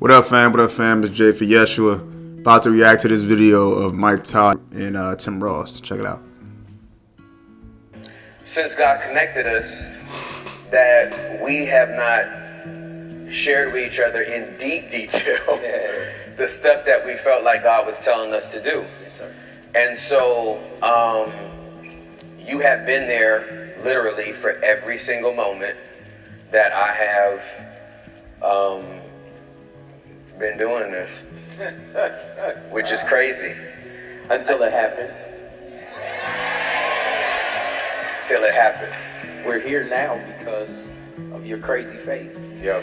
What up, fam? What up, fam? It's Jay for Yeshua. About to react to this video of Mike Todd and Tim Ross. Check it out. Since God connected us, that we have not shared with each other in deep detail the stuff that we felt like God was telling us to do. Yes, sir. And so you have been there literally for every single moment that I have been doing this, which is crazy. Until it happens. Till it happens. We're here now because of your crazy faith. Yep.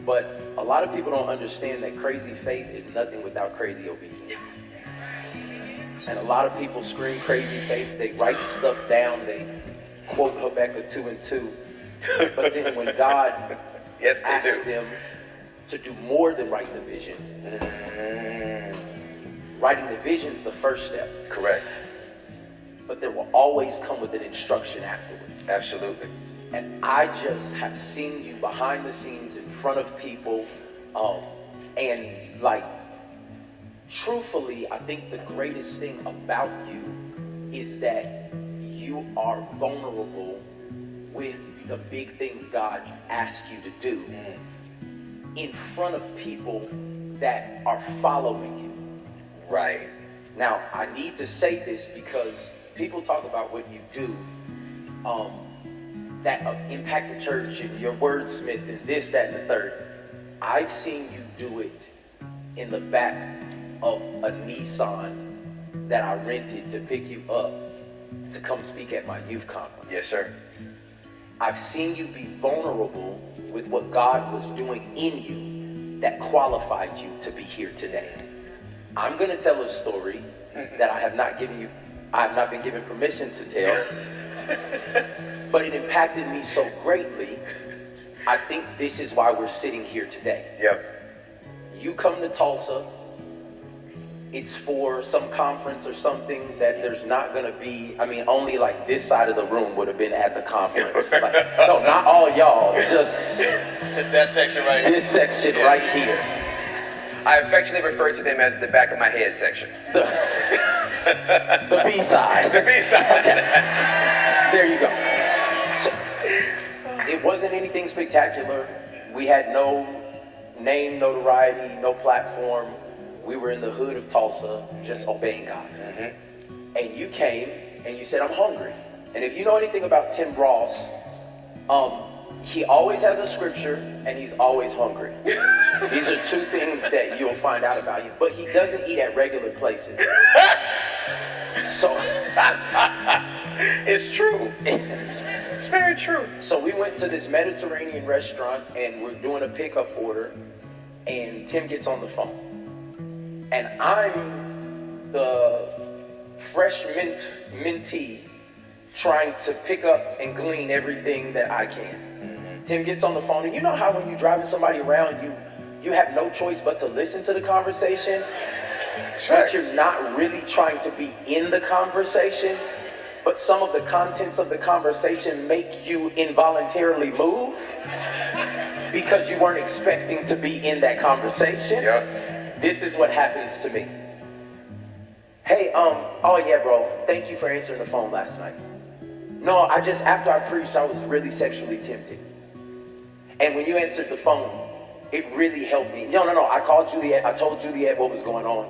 But a lot of people don't understand that crazy faith is nothing without crazy obedience. And a lot of people scream crazy faith. They write stuff down. They quote Habakkuk 2 and 2. But then when God Yes, they asks do. them to do more than write the vision, writing the vision is the first step. Correct. But there will always come with an instruction afterwards. Absolutely. And I just have seen you behind the scenes in front of people. And like, truthfully, I think the greatest thing about you is that you are vulnerable with the big things God asks you to do in front of people that are following you. Right. Now, I need to say this because people talk about what you do that impact the church and your wordsmith and this, that, and the third. I've seen you do it in the back of a Nissan that I rented to pick you up to come speak at my youth conference. Yes, sir. I've seen you be vulnerable with what God was doing in you that qualified you to be here today. I'm going to tell a story that I have not been given permission to tell, but it impacted me so greatly. I think this is why we're sitting here today. Yep. You come to Tulsa, it's for some conference or something that there's not going to be, only like this side of the room would have been at the conference. Like, no, not all y'all, just that section right here. this section right here. I affectionately refer to them as the back of my head section. The B-side. The B-side. Okay. There you go. So, it wasn't anything spectacular. We had no name, notoriety, no platform. We were in the hood of Tulsa, just obeying God. And you came and you said, I'm hungry. And if you know anything about Tim Ross, he always has a scripture and he's always hungry. These are two things that you'll find out about him. But he doesn't eat at regular places. So It's true. It's very true. So we went to this Mediterranean restaurant and we're doing a pickup order, and Tim gets on the phone. And I'm the fresh mentee trying to pick up and glean everything that I can. Tim gets on the phone, and you know how when you're driving somebody around, you have no choice but to listen to the conversation, but you're not really trying to be in the conversation, but some of the contents of the conversation make you involuntarily move because you weren't expecting to be in that conversation. Yep. This is what happens to me. Hey, oh yeah, bro, thank you for answering the phone last night. No, after I preached, I was really sexually tempted. And when you answered the phone, it really helped me. No, I called Juliet, I told Juliet what was going on.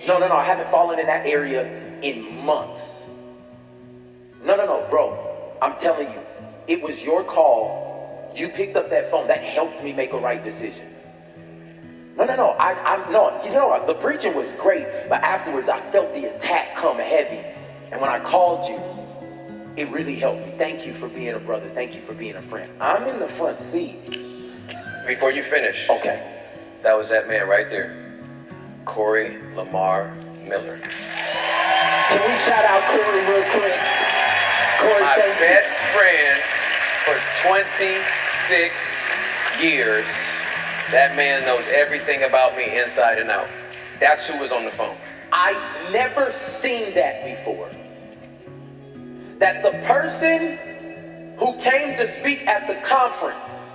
No, I haven't fallen in that area in months. No, bro, I'm telling you, it was your call. You picked up that phone, that helped me make a right decision. No, the preaching was great, but afterwards I felt the attack come heavy. And when I called you, it really helped me. Thank you for being a brother. Thank you for being a friend. I'm in the front seat. Before you finish. Okay. That was that man right there. Corey Lamar Miller. Can we shout out Corey real quick? Corey, My thank best friend for 26 years. That man knows everything about me inside and out. That's who was on the phone. I never seen that before. That the person who came to speak at the conference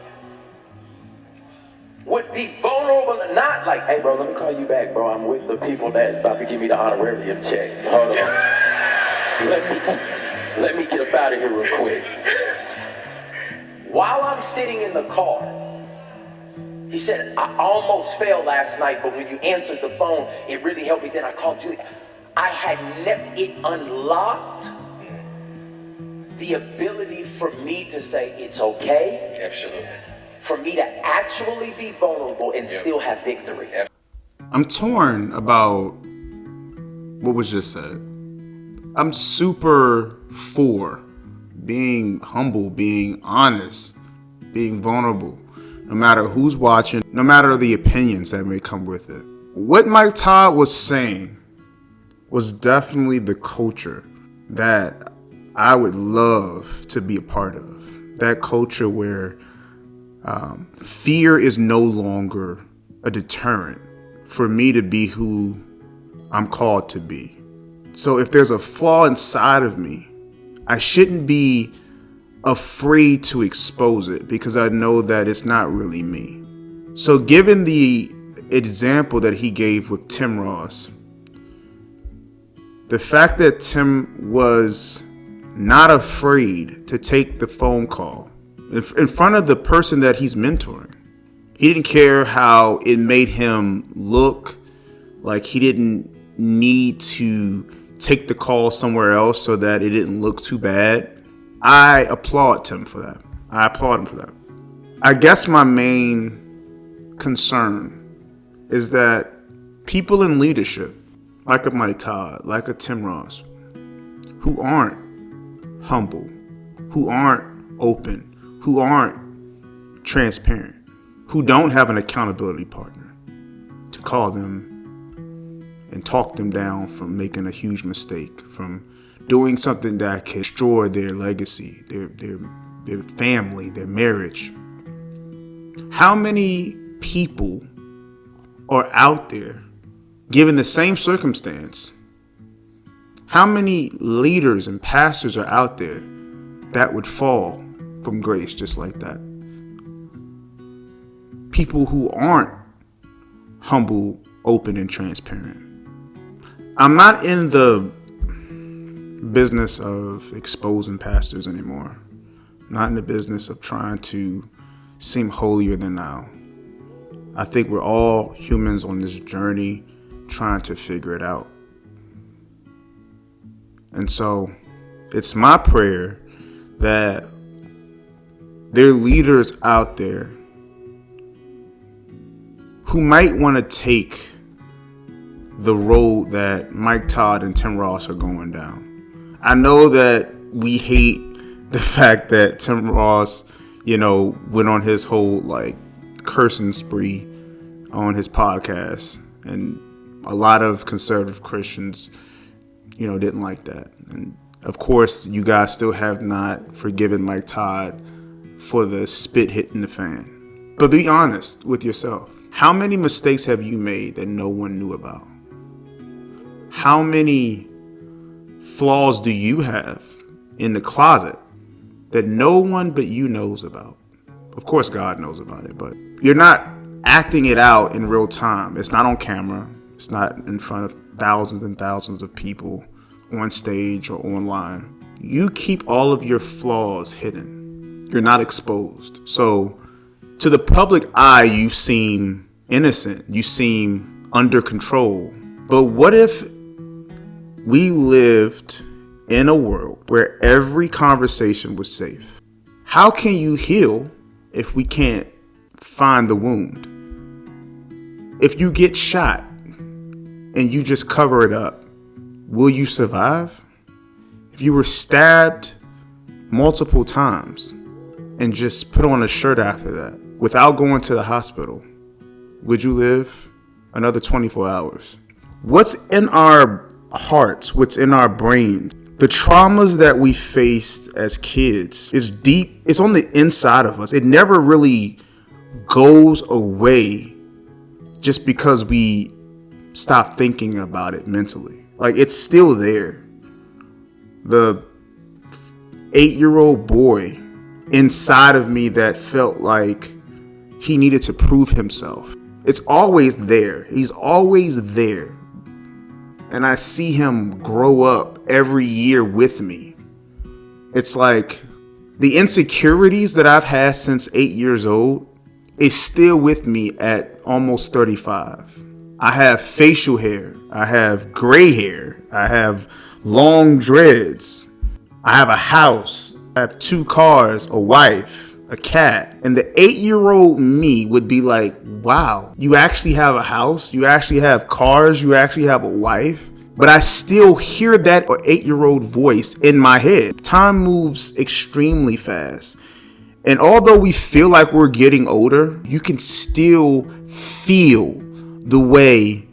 would be vulnerable, not like, hey bro, let me call you back, bro. I'm with the people that's about to give me the honorarium check. Hold on. Let me get up out of here real quick. While I'm sitting in the car, he said, I almost fell last night, but when you answered the phone, it really helped me. Then I called you. I had it unlocked the ability for me to say it's okay. Absolutely. For me to actually be vulnerable and still have victory. I'm torn about what was just said. I'm super for being humble, being honest, being vulnerable, no matter who's watching, no matter the opinions that may come with it. What Mike Todd was saying was definitely the culture that I would love to be a part of. That culture where fear is no longer a deterrent for me to be who I'm called to be. So if there's a flaw inside of me, I shouldn't be afraid to expose it because I know that it's not really me. So given the example that he gave with Tim Ross, the fact that Tim was not afraid to take the phone call in front of the person that he's mentoring. He didn't care how it made him look, like he didn't need to take the call somewhere else so that it didn't look too bad. I applaud Tim for that. I applaud him for that. I guess my main concern is that people in leadership, like a Mike Todd, like a Tim Ross, who aren't humble, who aren't open, who aren't transparent, who don't have an accountability partner to call them and talk them down from making a huge mistake, from doing something that can destroy their legacy, their family, their marriage. How many people are out there, given the same circumstance? How many leaders and pastors are out there that would fall from grace just like that? People who aren't humble, open, and transparent. I'm not in the business of exposing pastors anymore. I'm not in the business of trying to seem holier than thou. I think we're all humans on this journey trying to figure it out. And so it's my prayer that there are leaders out there who might want to take the road that Mike Todd and Tim Ross are going down. I know that we hate the fact that Tim Ross, went on his whole cursing spree on his podcast, and a lot of conservative Christians, didn't like that. And of course, you guys still have not forgiven Mike Todd for the spit hitting the fan. But be honest with yourself. How many mistakes have you made that no one knew about? How many flaws do you have in the closet that no one but you knows about? Of course, God knows about it, but you're not acting it out in real time. It's not on camera. It's not in front of thousands and thousands of people on stage or online. You keep all of your flaws hidden. You're not exposed. So to the public eye, you seem innocent. You seem under control. But what if we lived in a world where every conversation was safe? How can you heal if we can't find the wound? If you get shot and you just cover it up, will you survive? If you were stabbed multiple times and just put on a shirt after that without going to the hospital, would you live another 24 hours? What's in our hearts, what's in our brains, the traumas that we faced as kids is deep. It's on the inside of us. It never really goes away just because we stop thinking about it mentally. It's still there. The 8-year-old boy inside of me that felt like he needed to prove himself. It's always there. He's always there. And I see him grow up every year with me. It's like the insecurities that I've had since 8 years old is still with me at almost 35. I have facial hair. I have gray hair. I have long dreads. I have a house. I have 2 cars, a wife, a cat. And the 8-year-old me would be like, wow, you actually have a house? You actually have cars? You actually have a wife? But I still hear that 8-year-old voice in my head. Time moves extremely fast. And although we feel like we're getting older, you can still feel the way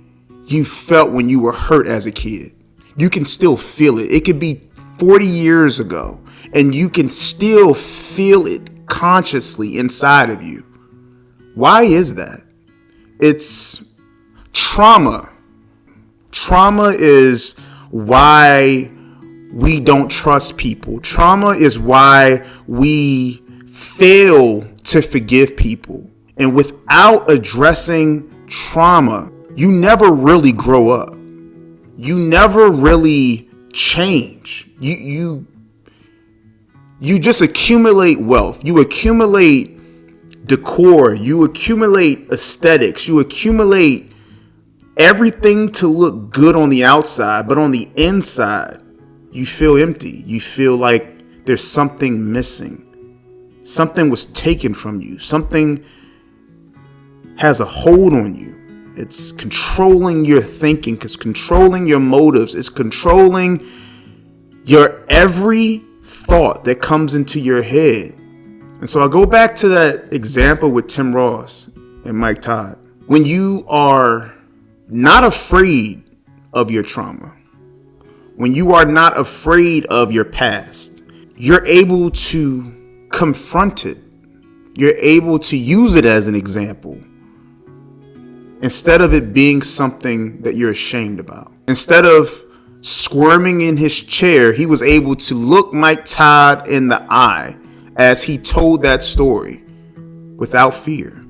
you felt when you were hurt as a kid. You can still feel it. It could be 40 years ago, and you can still feel it consciously inside of you. Why is that? It's trauma. Trauma is why we don't trust people. Trauma is why we fail to forgive people. And without addressing trauma, you never really grow up. You never really change. You just accumulate wealth. You accumulate decor. You accumulate aesthetics. You accumulate everything to look good on the outside, but on the inside, you feel empty. You feel like there's something missing. Something was taken from you. Something has a hold on you. It's controlling your thinking. It's controlling your motives. It's controlling your every thought that comes into your head. And so I go back to that example with Tim Ross and Mike Todd. When you are not afraid of your trauma, when you are not afraid of your past, you're able to confront it. You're able to use it as an example instead of it being something that you're ashamed about. Instead of squirming in his chair, he was able to look Mike Todd in the eye as he told that story without fear.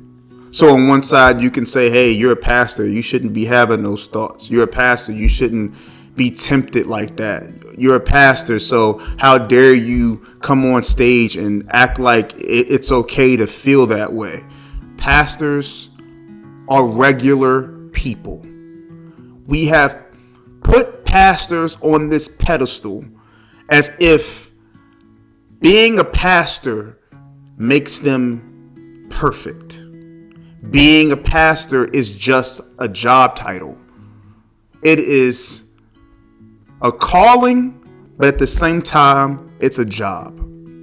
So on one side, you can say, hey, you're a pastor. You shouldn't be having those thoughts. You're a pastor. You shouldn't be tempted like that. You're a pastor, so how dare you come on stage and act like it's okay to feel that way. Pastors are regular people. We have put pastors on this pedestal as if being a pastor makes them perfect. Being a pastor is just a job title. It is a calling, but at the same time, it's a job.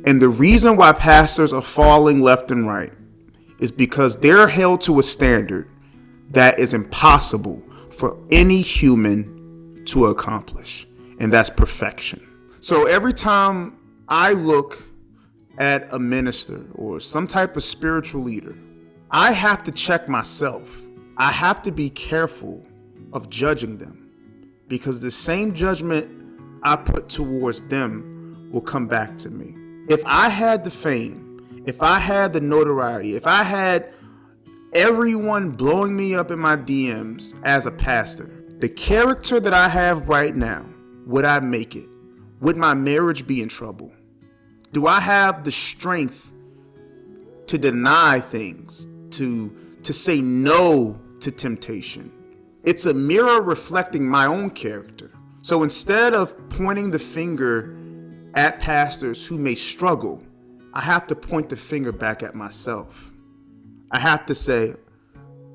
And the reason why pastors are falling left and right is because they're held to a standard that is impossible for any human to accomplish, and that's perfection. So every time I look at a minister or some type of spiritual leader, I have to check myself. I have to be careful of judging them, because the same judgment I put towards them will come back to me. If I had the fame, if I had the notoriety, if I had everyone blowing me up in my DMs as a pastor, the character that I have right now, would I make it? Would my marriage be in trouble? Do I have the strength to deny things, to say no to temptation? It's a mirror reflecting my own character. So instead of pointing the finger at pastors who may struggle, I have to point the finger back at myself. I have to say,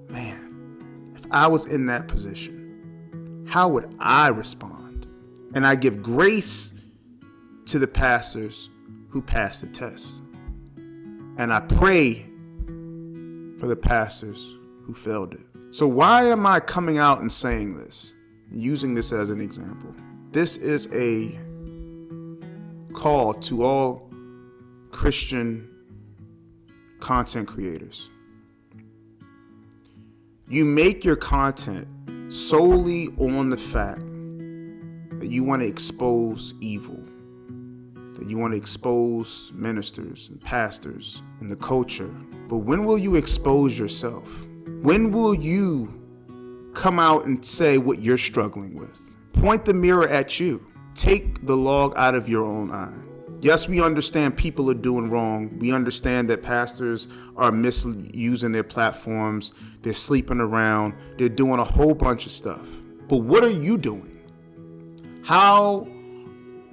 man, if I was in that position, how would I respond? And I give grace to the pastors who passed the test. And I pray for the pastors who failed it. So why am I coming out and saying this, using this as an example? This is a call to all Christian content creators. You make your content solely on the fact that you want to expose evil. that you want to expose ministers and pastors and the culture. But when will you expose yourself? When will you come out and say what you're struggling with? Point the mirror at you. Take the log out of your own eye. Yes, we understand people are doing wrong. We understand that pastors are misusing their platforms. They're sleeping around. They're doing a whole bunch of stuff. But what are you doing? How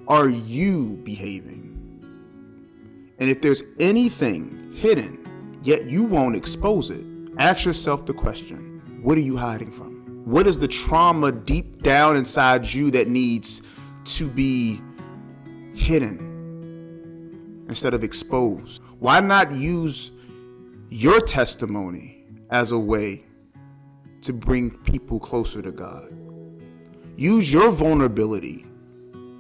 are you behaving? And if there's anything hidden, yet you won't expose it, ask yourself the question, what are you hiding from? What is the trauma deep down inside you that needs to be hidden instead of exposed? Why not use your testimony as a way to bring people closer to God? Use your vulnerability.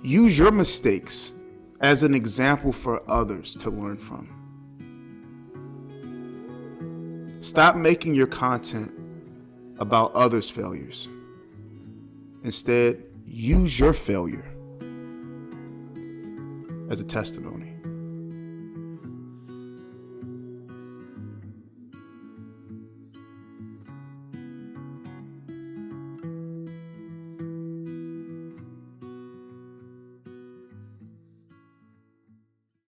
Use your mistakes as an example for others to learn from. Stop making your content about others' failures. Instead, use your failure as a testimony.